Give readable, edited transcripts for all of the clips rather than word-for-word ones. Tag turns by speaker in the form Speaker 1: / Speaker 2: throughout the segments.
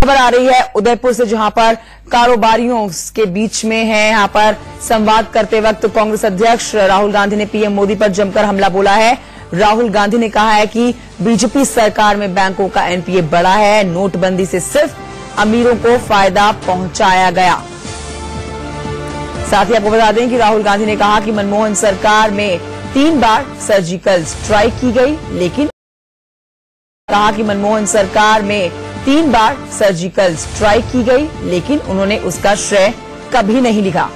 Speaker 1: खबर आ रही है उदयपुर से, जहां पर कारोबारियों के बीच में है। यहां पर संवाद करते वक्त कांग्रेस अध्यक्ष राहुल गांधी ने पीएम मोदी पर जमकर हमला बोला है। राहुल गांधी ने कहा है कि बीजेपी सरकार में बैंकों का एनपीए बढ़ा है, नोटबंदी से सिर्फ अमीरों को फायदा पहुंचाया गया। साथ ही आपको बता दें कि राहुल गांधी ने कहा कि मनमोहन सरकार में 3 बार सर्जिकल स्ट्राइक की गई, लेकिन उन्होंने उसका श्रेय कभी नहीं लिखा।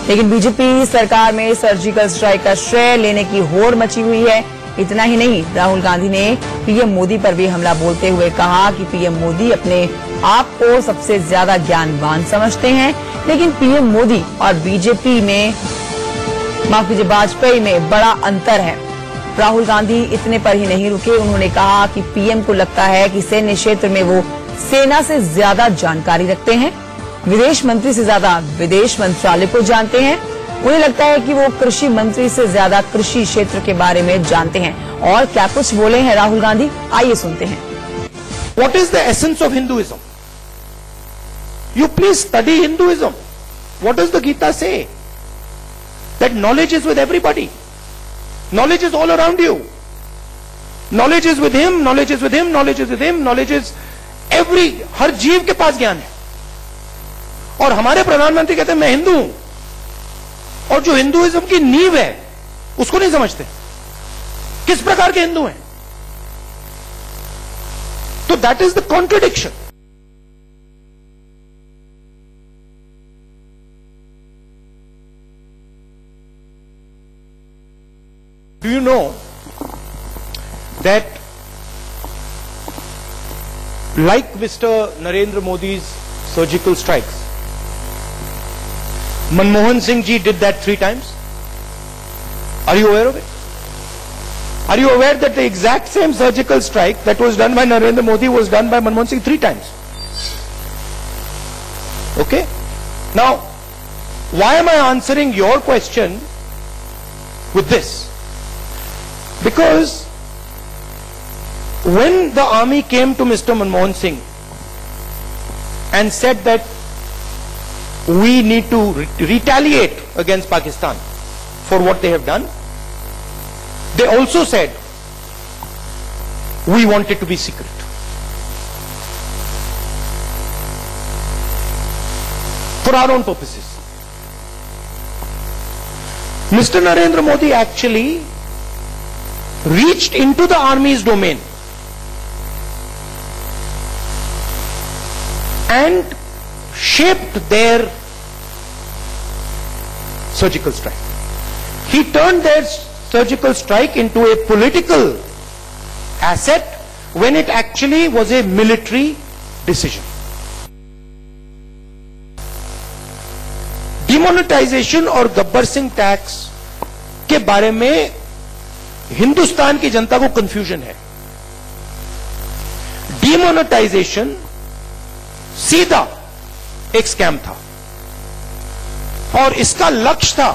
Speaker 1: लेकिन बीजेपी सरकार में सर्जिकल स्ट्राइक का श्रेय लेने की होड़ मची हुई है। इतना ही नहीं, राहुल गांधी ने पीएम मोदी पर भी हमला बोलते हुए कहा कि पीएम मोदी अपने आप को सबसे ज्यादा ज्ञानवान समझते हैं, लेकिन पीएम मोदी और बीजेपी में, माफ कीजिए, वाजपेयी में बड़ा अंतर है। राहुल गांधी इतने पर ही नहीं रुके। उन्होंने कहा कि पीएम को लगता है कि सैन्य क्षेत्र में वो सेना से ज्यादा जानकारी रखते हैं, विदेश मंत्री से ज्यादा विदेश मंत्रालय को जानते हैं। उन्हें लगता है कि वो कृषि मंत्री से ज्यादा कृषि क्षेत्र के बारे में जानते हैं। और क्या कुछ बोले हैं राहुल गांधी, आइए सुनते हैं।
Speaker 2: What is the essence of Hinduism? You please study Hinduism. What does the Gita say? That knowledge is with everybody. Knowledge is all around you. Knowledge is with him, knowledge is with him, knowledge is with him, knowledge is हर जीव के पास ज्ञान है। और हमारे प्रधानमंत्री कहते हैं मैं हिंदू हूं, और जो हिंदुइज्म की नींव है उसको नहीं समझते। किस प्रकार के हिंदू हैं? तो that is the contradiction. Do you know that like Mr. Narendra Modi's surgical strikes, Manmohan Singh ji did that 3 times? Are you aware of it? Are you aware that the exact same surgical strike that was done by Narendra Modi was done by Manmohan Singh 3 times? Okay? Now, why am I answering your question with this? Because when the army came to Mr. Manmohan Singh and said that we need to retaliate against Pakistan for what they have done, they also said we want it to be secret. For our own purposes. Mr. Narendra Modi actually reached into the army's domain and shaped their surgical strike. He turned their surgical strike into a political asset when it actually was a military decision. Demonetization और Gabbar Singh tax के बारे में हिंदुस्तान की जनता को confusion है। Demonetisation सीधा एक scam था, और इसका लक्ष्य था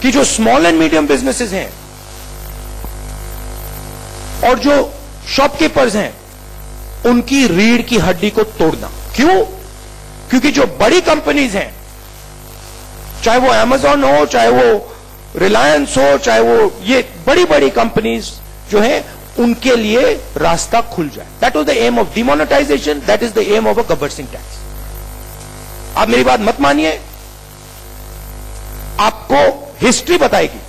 Speaker 2: कि जो स्मॉल एंड मीडियम बिजनेसेस हैं और जो शॉपकीपर्स हैं उनकी रीढ़ की हड्डी को तोड़ना। क्यों? क्योंकि जो बड़ी कंपनीज हैं, चाहे वो अमेज़न हो, चाहे वो रिलायंस हो, चाहे वो ये बड़ी बड़ी कंपनीज जो है, उनके लिए रास्ता खुल जाए। That was the aim of demonetisation, that is the aim of a Gabbar Singh tax. आप मेरी बात मत मानिए, आपको हिस्ट्री बताएगी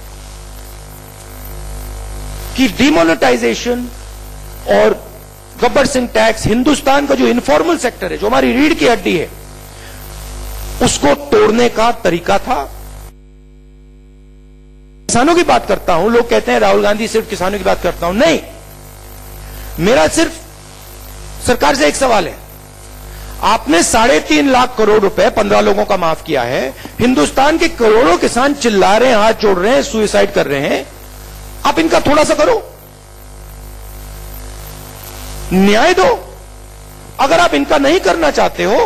Speaker 2: कि डिमोनेटाइजेशन और गब्बर सिंह टैक्स हिंदुस्तान का जो इनफॉर्मल सेक्टर है, जो हमारी रीढ़ की हड्डी है, उसको तोड़ने का तरीका था। किसानों की बात करता हूं, लोग कहते हैं राहुल गांधी सिर्फ किसानों की बात करता हूं। नहीं, मेरा सिर्फ सरकार से एक सवाल है। आपने 3.5 लाख करोड़ रुपए 15 लोगों का माफ किया है। हिंदुस्तान के करोड़ों किसान चिल्ला रहे हैं, हाथ जोड़ रहे हैं, सुसाइड कर रहे हैं। आप इनका थोड़ा सा करो, न्याय दो। अगर आप इनका नहीं करना चाहते हो,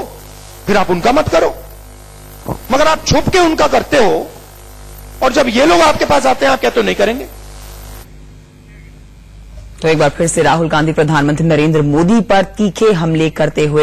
Speaker 2: फिर आप उनका मत करो। मगर आप छुप के उनका करते हो, और जब ये लोग आपके पास आते हैं आप कहते हो नहीं करेंगे।
Speaker 1: तो एक बार फिर से राहुल गांधी प्रधानमंत्री नरेंद्र मोदी पर तीखे हमले करते हुए